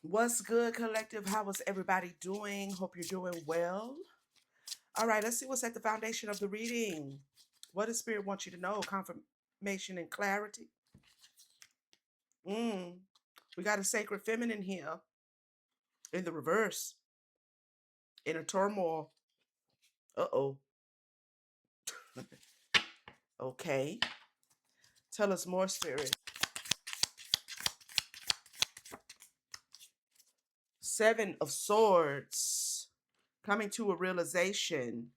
What's good, collective? How was everybody doing? Hope you're doing well. All right, let's see what's at the foundation of the reading. What does Spirit want you to know? Confirmation and clarity. Mm. We got a sacred feminine here in the reverse, in a turmoil. Uh-oh. Okay. Tell us more, Spirit. Seven of Swords. Coming to a realization.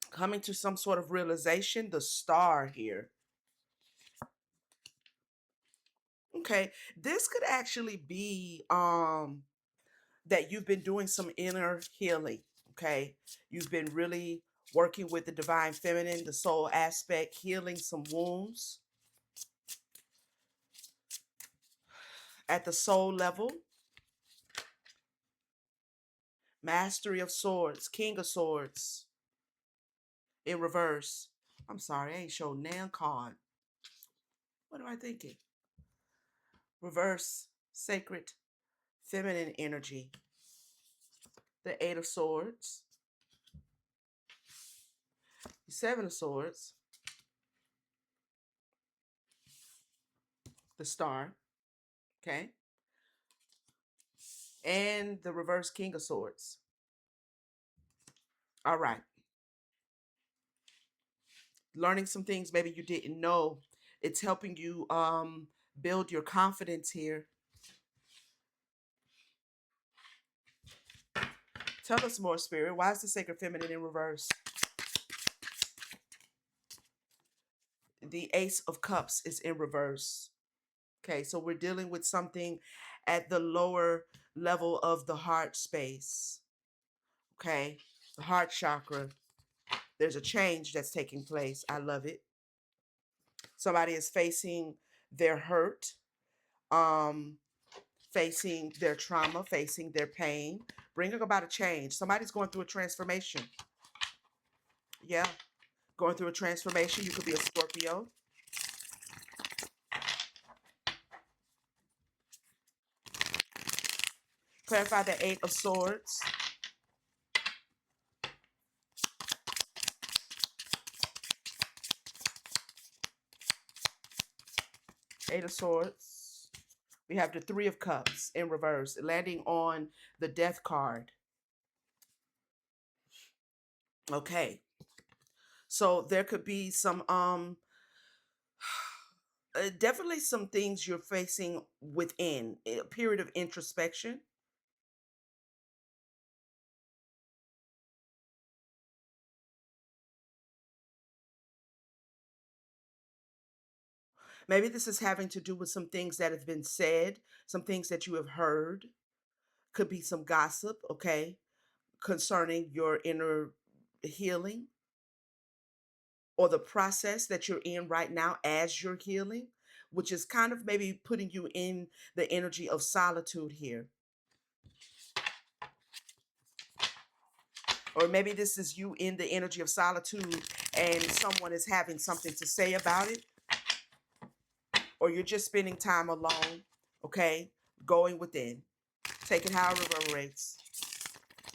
Coming to some sort of realization. The Star here. Okay. This could actually be that you've been doing some inner healing. Okay. You've been really working with the divine feminine, the soul aspect, healing some wounds at the soul level. Mastery of Swords, King of Swords in reverse. I'm sorry, I ain't showed Nan card. What am I thinking? Reverse, sacred, feminine energy. The Eight of Swords, the Seven of Swords, the Star, okay, and the reverse King of Swords. All right. Learning some things maybe you didn't know. It's helping you build your confidence here. Tell us more, Spirit. Why is the sacred feminine in reverse? The Ace of Cups is in reverse. Okay, so we're dealing with something at the lower level of the heart space. Okay, the heart chakra. There's a change that's taking place. I love it. Somebody is facing their hurt, um, facing their trauma, facing their pain, bringing about a change. Somebody's going through a transformation. Yeah, going through a transformation. You could be a Scorpio. Clarify the Eight of Swords. Eight of Swords. We have the Three of Cups in reverse, landing on the Death card. Okay. So there could be some definitely some things you're facing within a period of introspection. Maybe this is having to do with some things that have been said, some things that you have heard. Could be some gossip, okay, concerning your inner healing or the process that you're in right now as you're healing, which is kind of maybe putting you in the energy of solitude here. Or maybe this is you in the energy of solitude and someone is having something to say about it, or you're just spending time alone, okay, going within. Take it how it reverberates.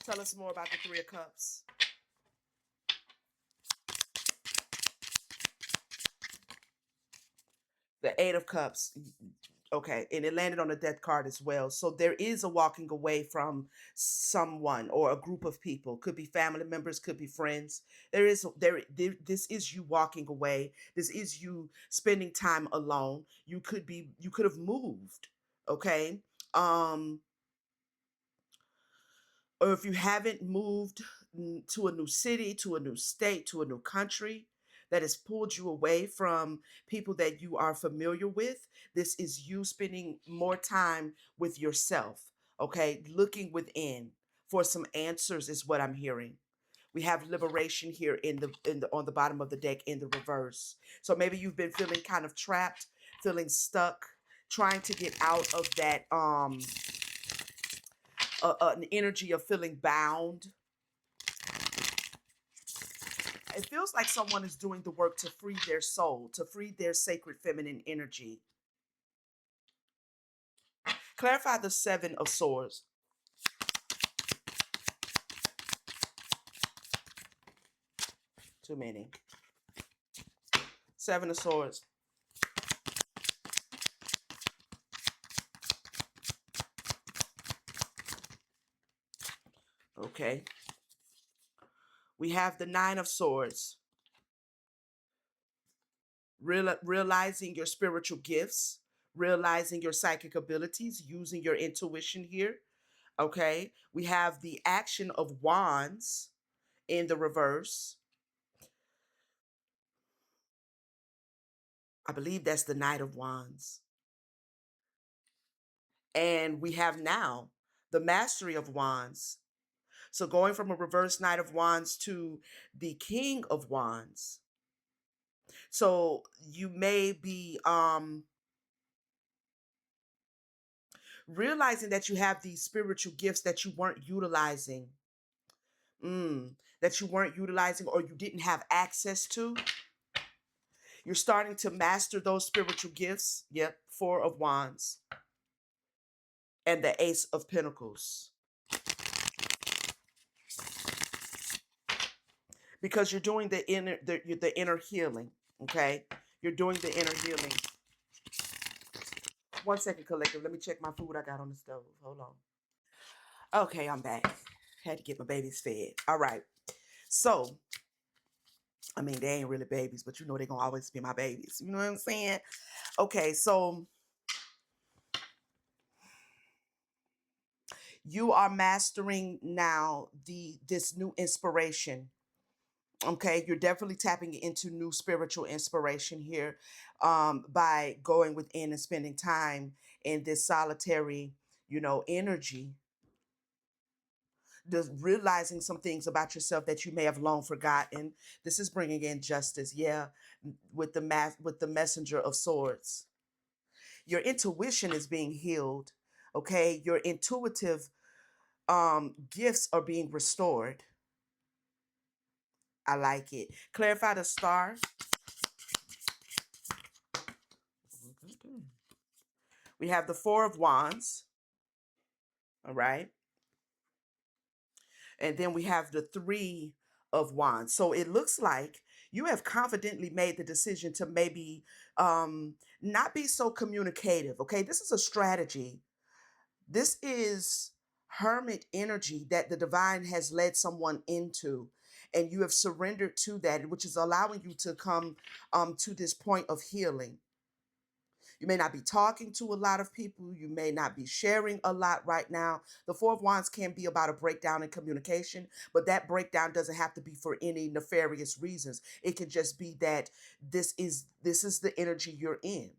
Tell us more about the Three of Cups. The Eight of Cups. Okay, and it landed on the death card as well. So there is a walking away from someone or a group of people. Could be family members, could be friends. This is you walking away. This is you spending time alone. You could have moved, okay? Um or if you haven't moved to a new city, to a new state, to a new country that has pulled you away from people that you are familiar with, this is you spending more time with yourself, okay? Looking within for some answers is what I'm hearing. We have liberation here in the on the bottom of the deck in the reverse. So maybe you've been feeling kind of trapped, feeling stuck, trying to get out of that an energy of feeling bound. It feels like someone is doing the work to free their soul, to free their sacred feminine energy. Clarify the Seven of Swords. Too many. Seven of Swords. Okay. We have the Nine of Swords. Realizing your spiritual gifts, realizing your psychic abilities, using your intuition here. Okay. We have the Action of Wands in the reverse. I believe that's the Knight of Wands. And we have now the Mastery of Wands. So going from a reverse Knight of Wands to the King of Wands. So you may be realizing that you have these spiritual gifts that you weren't utilizing. That you weren't utilizing or you didn't have access to. You're starting to master those spiritual gifts. Yep, Four of Wands. And the Ace of Pentacles. Because you're doing the inner healing. Okay, you're doing the inner healing. 1 second, collective. Let me check my food I got on the stove. Hold on. Okay, I'm back. Had to get my babies fed. All right. So, I mean, they ain't really babies, but you know they're gonna always be my babies. You know what I'm saying? Okay, so you are mastering now this new inspiration. Okay, you're definitely tapping into new spiritual inspiration here, by going within and spending time in this solitary, energy. Just realizing some things about yourself that you may have long forgotten. This is bringing in justice, yeah, with the messenger of swords. Your intuition is being healed. Okay, your intuitive gifts are being restored. I like it. Clarify the star. We have the Four of Wands. All right. And then we have the Three of Wands. So it looks like you have confidently made the decision to maybe not be so communicative. Okay. This is a strategy. This is hermit energy that the divine has led someone into. And you have surrendered to that, which is allowing you to come to this point of healing. You may not be talking to a lot of people. You may not be sharing a lot right now. The Four of Wands can be about a breakdown in communication, but that breakdown doesn't have to be for any nefarious reasons. It can just be that this is the energy you're in.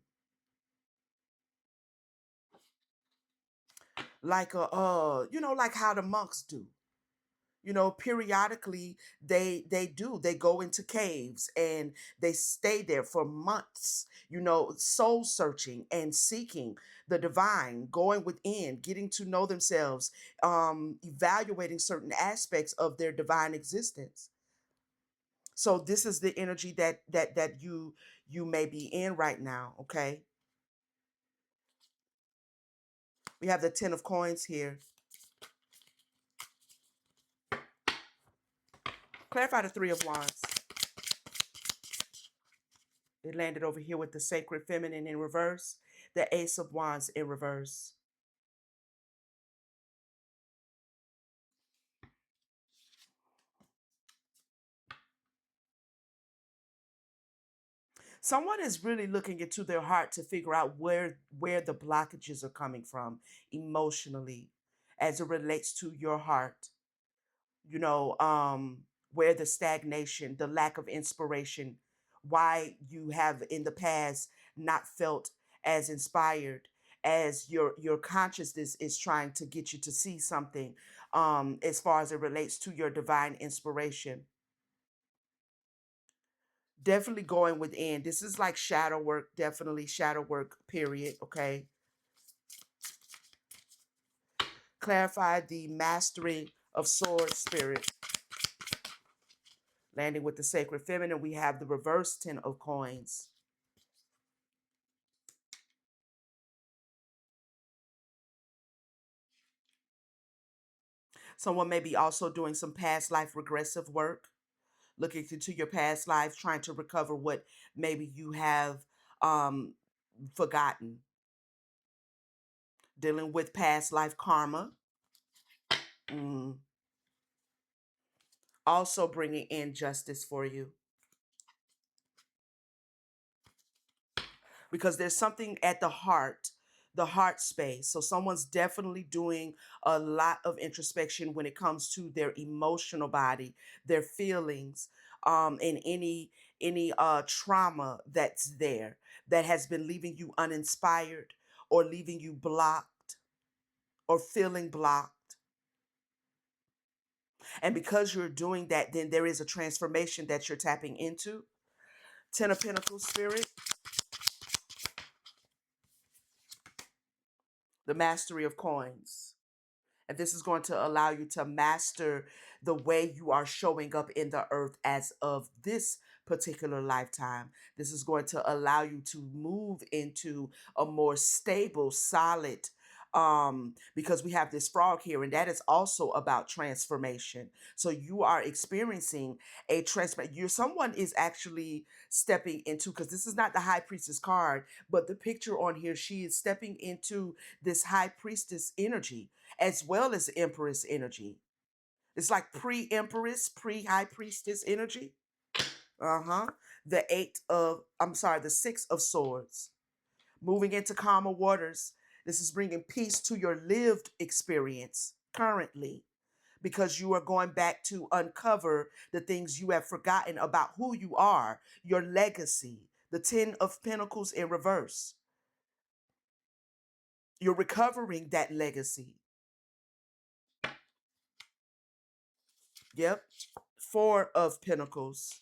Like like how the monks do. Periodically they go into caves and they stay there for months, soul searching and seeking the divine, going within, getting to know themselves, evaluating certain aspects of their divine existence. So this is the energy that you may be in right now. Okay, we have the Ten of Coins here. Clarify the Three of Wands. It landed over here with the Sacred Feminine in reverse, the Ace of Wands in reverse. Someone is really looking into their heart to figure out where the blockages are coming from emotionally as it relates to your heart. You know, where the stagnation, the lack of inspiration, why you have in the past not felt as inspired as your consciousness is trying to get you to see something, as far as it relates to your divine inspiration. Definitely going within. This is like shadow work, definitely shadow work, period. Okay. Clarify the Mastery of Sword Spirit. Landing with the Sacred Feminine, we have the reverse Ten of Coins. Someone may be also doing some past life regressive work, looking into your past life, trying to recover what maybe you have um, forgotten, dealing with past life karma. Mm. Also bringing in justice for you, because there's something at the heart space. So someone's definitely doing a lot of introspection when it comes to their emotional body, their feelings, and any trauma that's there that has been leaving you uninspired or leaving you blocked or feeling blocked. And because you're doing that, then there is a transformation that you're tapping into. Ten of Pentacles spirit, the mastery of coins. And this is going to allow you to master the way you are showing up in the earth as of this particular lifetime. This is going to allow you to move into a more stable, solid, because we have this frog here, and that is also about transformation. So you are experiencing a transformation. You're someone is actually stepping into, because this is not the high priestess card, but the picture on here, she is stepping into this high priestess energy as well as empress energy. It's like pre-empress, pre-high priestess energy. Uh-huh. The 6 of swords. Moving into calmer waters. This is bringing peace to your lived experience currently, because you are going back to uncover the things you have forgotten about who you are, your legacy. The 10 of Pentacles in reverse. You're recovering that legacy. Yep. 4 of Pentacles.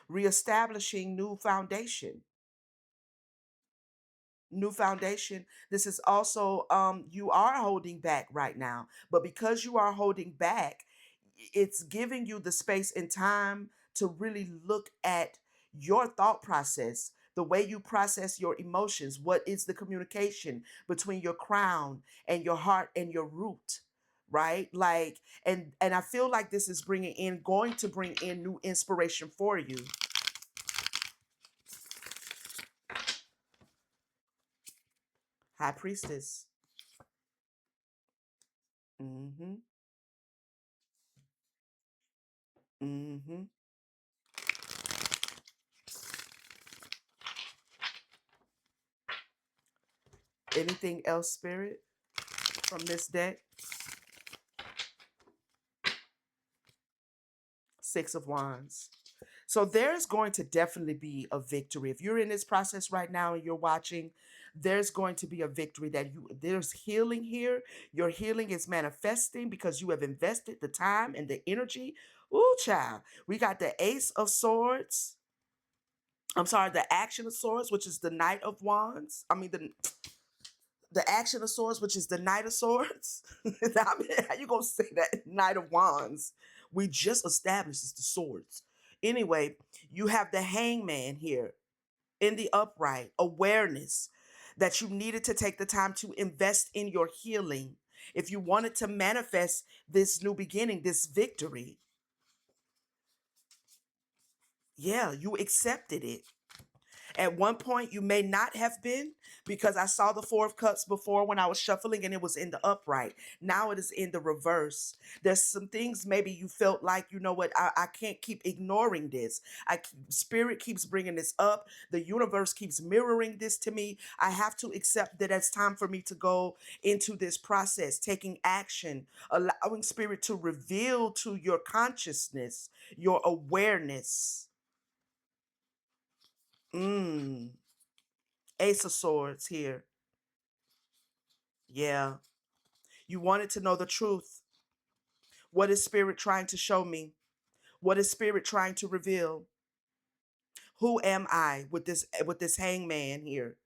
Reestablishing new foundation. This is also, you are holding back right now, but because you are holding back, it's giving you the space and time to really look at your thought process, the way you process your emotions. What is the communication between your crown and your heart and your root, right? Like, and I feel like this is going to bring in new inspiration for you. High priestess. Mm-hmm. Mm-hmm. Anything else, spirit, from this deck? 6 of Wands. So there's going to definitely be a victory. If you're in this process right now and you're watching, there's going to be a victory there's healing here. Your healing is manifesting because you have invested the time and the energy. Ooh, child. We got the Ace of Swords. I'm sorry, the Action of Swords, which is the Knight of Wands. I mean, the Action of Swords, which is the Knight of Swords. I mean, how you gonna say that? Knight of Wands. We just established it's the swords. Anyway, you have the Hangman here in the upright awareness that you needed to take the time to invest in your healing. If you wanted to manifest this new beginning, this victory, yeah, you accepted it. At one point, you may not have been, because I saw the 4 of Cups before when I was shuffling and it was in the upright. Now it is in the reverse. There's some things maybe you felt like, you know what, I can't keep ignoring this. Spirit keeps bringing this up. The universe keeps mirroring this to me. I have to accept that it's time for me to go into this process, taking action, allowing Spirit to reveal to your consciousness, your awareness. Mm. Ace of Swords here. Yeah. You wanted to know the truth. What is Spirit trying to show me? What is Spirit trying to reveal? Who am I with this hangman here?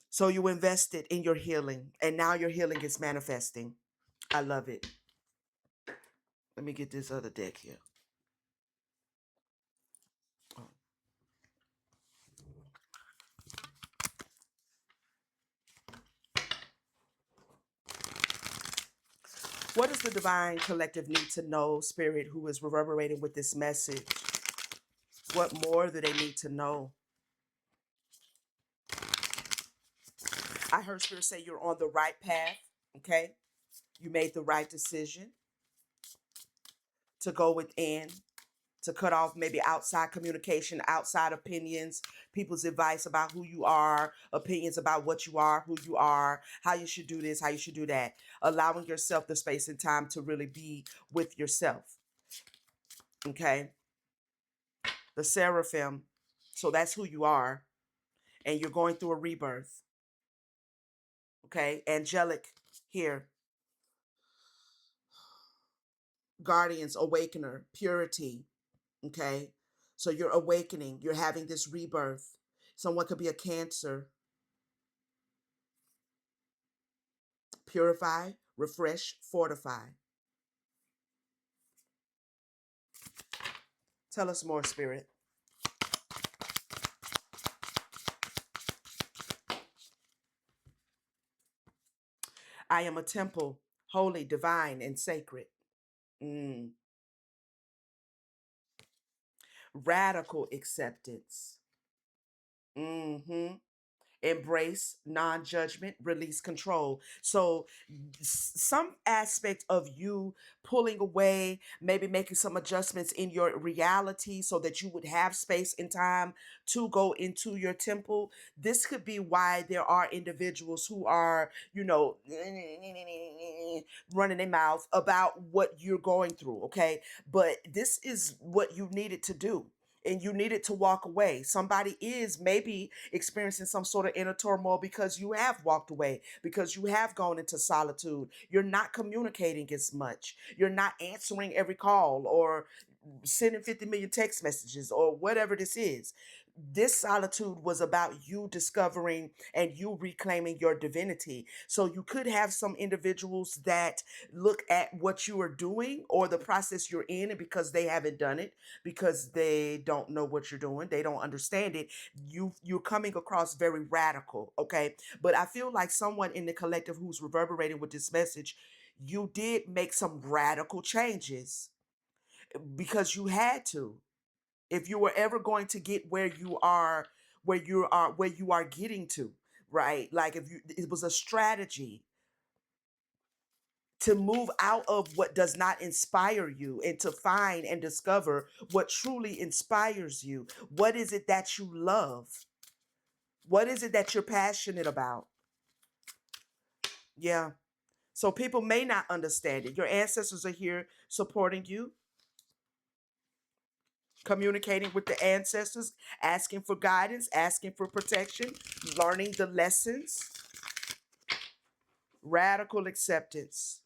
So you invested in your healing, and now your healing is manifesting. I love it. Let me get this other deck here. Oh. What does the divine collective need to know, spirit, who is reverberating with this message? What more do they need to know? I heard spirit say you're on the right path. Okay. You made the right decision to go within, to cut off maybe outside communication, outside opinions, people's advice about who you are, opinions about what you are, who you are, how you should do this, how you should do that. Allowing yourself the space and time to really be with yourself. Okay. The seraphim. So that's who you are. And you're going through a rebirth. Okay. Angelic here. Guardians, awakener, purity. Okay. So you're awakening. You're having this rebirth. Someone could be a Cancer. Purify, refresh, fortify. Tell us more, Spirit. I am a temple, holy, divine, and sacred. Mm. Radical acceptance. Mm-hmm. Embrace non-judgment, release control. So some aspect of you pulling away, maybe making some adjustments in your reality so that you would have space and time to go into your temple. This could be why there are individuals who are, running their mouth about what you're going through. Okay, but this is what you needed to do, and you needed to walk away. Somebody is maybe experiencing some sort of inner turmoil because you have walked away, because you have gone into solitude. You're not communicating as much. You're not answering every call or sending 50 million text messages or whatever this is. This solitude was about you discovering and you reclaiming your divinity. So you could have some individuals that look at what you are doing or the process you're in, and because they haven't done it, because they don't know what you're doing, they don't understand it, you're coming across very radical. Okay, but I feel like someone in the collective who's reverberating with this message, you did make some radical changes because you had to. If you were ever going to get where you are getting to, right? Like if you it was a strategy to move out of what does not inspire you and to find and discover what truly inspires you. What is it that you love? What is it that you're passionate about? Yeah. So people may not understand it. Your ancestors are here supporting you, communicating with the ancestors, asking for guidance, asking for protection, learning the lessons, radical acceptance.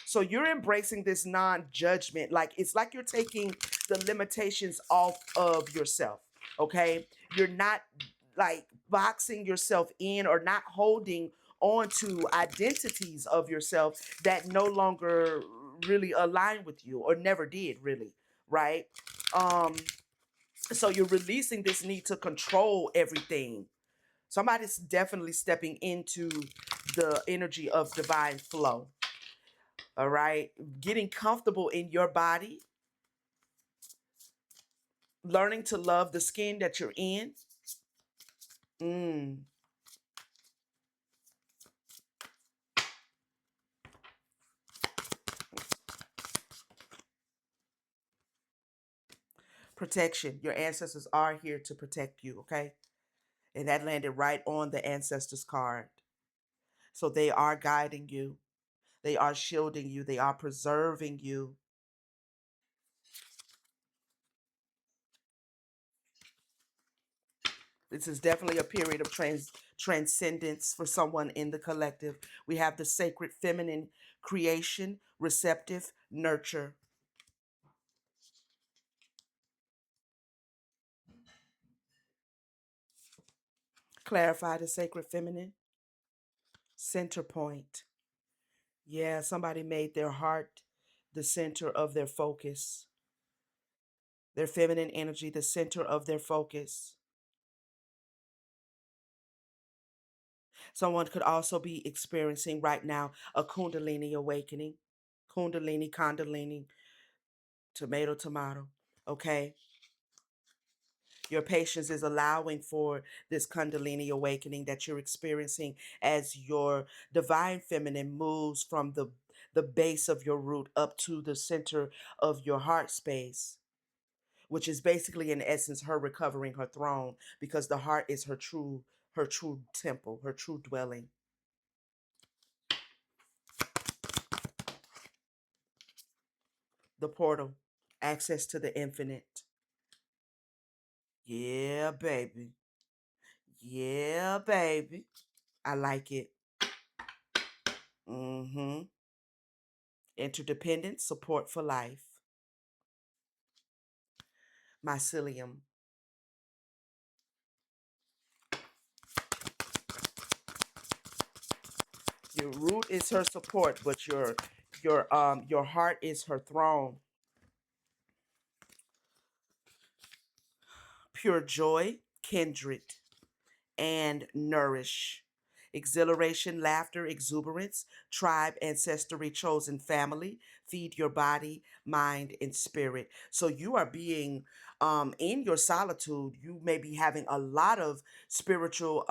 So you're embracing this non-judgment. Like it's like you're taking the limitations off of yourself. Okay. You're not like boxing yourself in or not holding on to identities of yourself that no longer really align with you or never did really. Right. Um, so you're releasing this need to control everything. Somebody's definitely stepping into the energy of divine flow. All right. Getting comfortable in your body, learning to love the skin that you're in. Mm. Protection. Your ancestors are here to protect you. Okay. And that landed right on the ancestors card. So they are guiding you, they are shielding you, they are preserving you. This is definitely a period of transcendence for someone in the collective. We have the sacred feminine, creation, receptive, nurture. Clarify the sacred feminine, center point. Yeah, somebody made their heart the center of their focus, their feminine energy, the center of their focus. Someone could also be experiencing right now a Kundalini awakening. Kundalini, Kundalini, tomato, tomato. Okay. Your patience is allowing for this Kundalini awakening that you're experiencing as your divine feminine moves from the base of your root up to the center of your heart space, which is basically in essence her recovering her throne, because the heart is her true temple, her true dwelling. The portal, access to the infinite. Yeah, baby. Yeah, baby. I like it. Mm-hmm. Interdependent support for life. Mycelium. Your root is her support, but your heart is her throne. Pure joy, kindred, and nourish. Exhilaration, laughter, exuberance, tribe, ancestry, chosen family, feed your body, mind, and spirit. So you are being, in your solitude, you may be having a lot of spiritual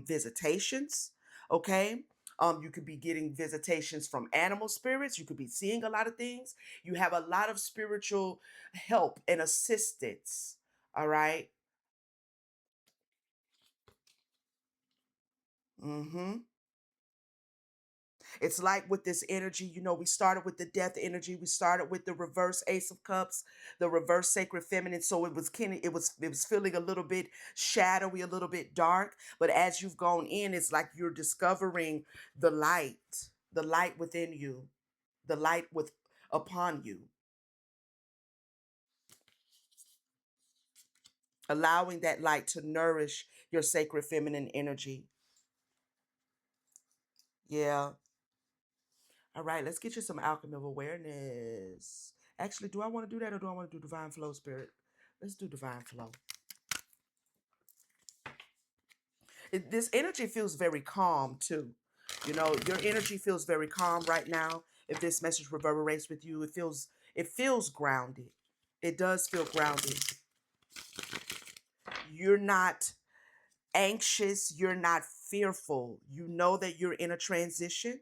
visitations, okay? You could be getting visitations from animal spirits. You could be seeing a lot of things. You have a lot of spiritual help and assistance, all right? Mm-hmm. It's like with this energy, we started with the death energy. We started with the reverse Ace of Cups, the reverse Sacred Feminine. So it was kind of, it was feeling a little bit shadowy, a little bit dark. But as you've gone in, it's like you're discovering the light, the light within you, the light with upon you, allowing that light to nourish your sacred feminine energy. Yeah. All right, let's get you some alchemy of awareness. Actually, do I want to do that or do I want to do divine flow, spirit? Let's do divine flow. This energy feels very calm too. Your energy feels very calm right now. If this message reverberates with you, it feels grounded. It does feel grounded. You're not anxious, you're not fearful. You know that you're in a transition,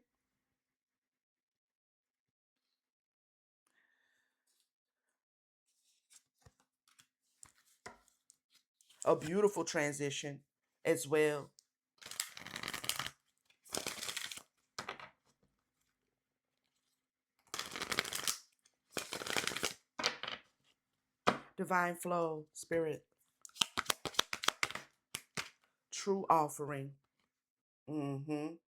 a beautiful transition as well. Divine flow, spirit, true offering. Mhm.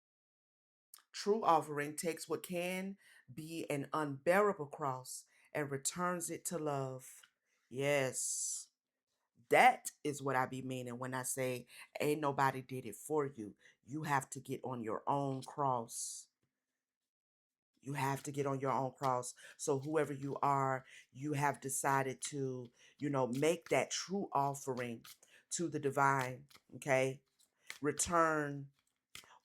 True offering takes what can be an unbearable cross and returns it to love. Yes. That is what I be meaning when I say ain't nobody did it for you. You have to get on your own cross. You have to get on your own cross. So whoever you are, you have decided to, make that true offering to the divine, okay? Return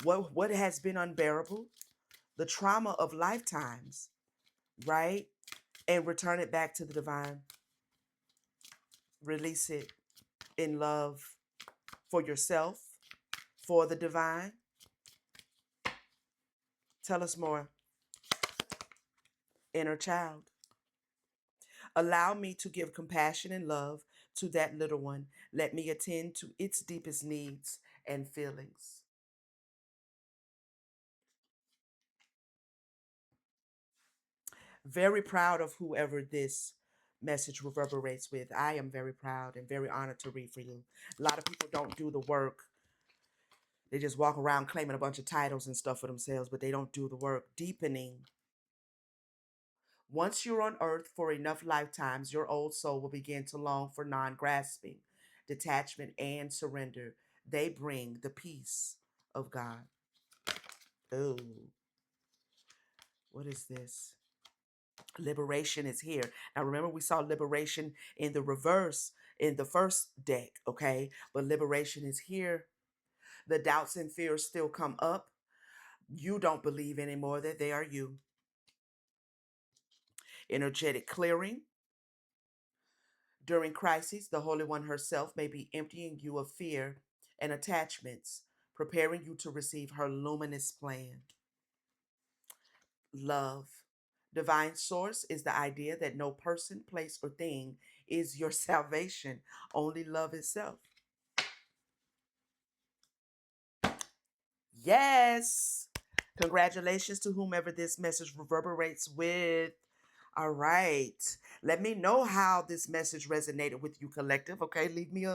what has been unbearable, the trauma of lifetimes, right? And return it back to the divine. Release it in love for yourself, for the divine. Tell us more. Inner child. Allow me to give compassion and love to that little one. Let me attend to its deepest needs and feelings. Very proud of whoever this message reverberates with. I am very proud and very honored to read for you. A lot of people don't do the work. They just walk around claiming a bunch of titles and stuff for themselves, but they don't do the work. Deepening. Once you're on earth for enough lifetimes, your old soul will begin to long for non grasping, detachment, and surrender. They bring the peace of God. Oh, what is this? Liberation is here. Now, remember, we saw liberation in the reverse in the first deck, okay? But liberation is here. The doubts and fears still come up. You don't believe anymore that they are you. Energetic clearing. During crises, the Holy One herself may be emptying you of fear and attachments, preparing you to receive her luminous plan. Love. Divine source is the idea that no person, place, or thing is your salvation, only love itself. Yes. Congratulations to whomever this message reverberates with. All right. Let me know how this message resonated with you, collective. Okay. Leave me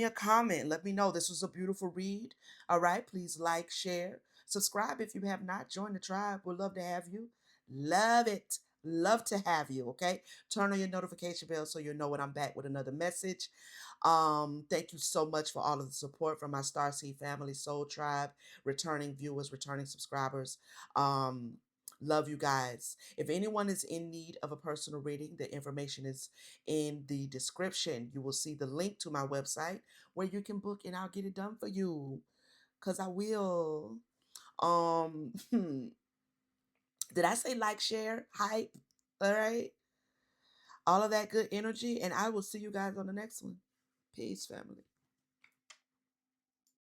a comment. Let me know. This was a beautiful read. All right. Please like, share, subscribe if you have not. Join the tribe. We'd love to have you. Love it. Love to have you. Okay. Turn on your notification bell so you'll know when I'm back with another message. Thank you so much for all of the support from my Starseed family, Soul Tribe, returning viewers, returning subscribers. Um, love you guys. If anyone is in need of a personal reading, the information is in the description. You will see the link to my website where you can book and I'll get it done for you. Cause I will. Did I say like, share, hype? All right. All of that good energy. And I will see you guys on the next one. Peace, family.